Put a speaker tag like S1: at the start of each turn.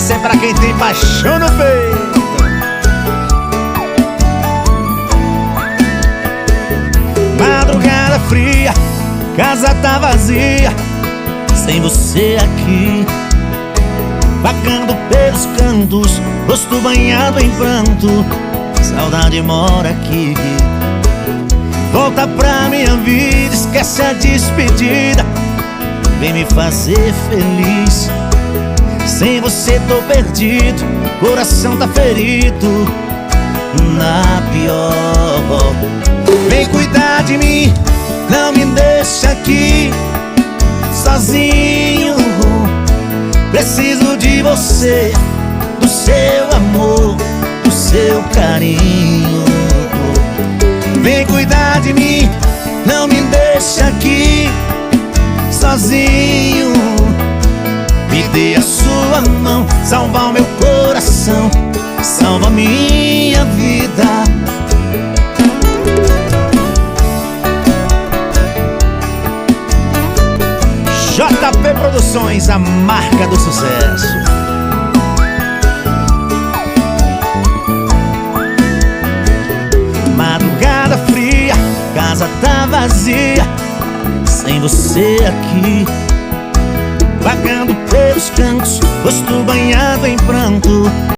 S1: Essa é pra quem tem paixão no peito. Madrugada fria, casa tá vazia, sem você aqui. Vagando pelos cantos, rosto banhado em pranto, saudade mora aqui. Volta pra minha vida, esquece a despedida, vem me fazer feliz. Sem você tô perdido, coração tá ferido, na pior. Vem cuidar de mim, não me deixa aqui sozinho. Preciso de você, do seu amor, do seu carinho. Vem cuidar de mim, não me deixa aqui sozinho. Me dê a sua mão, salva o meu coração, salva minha vida. JP Produções, a marca do sucesso. Madrugada fria, casa tá vazia, sem você aqui. Vagando pelos cantos, rosto banhado em pranto.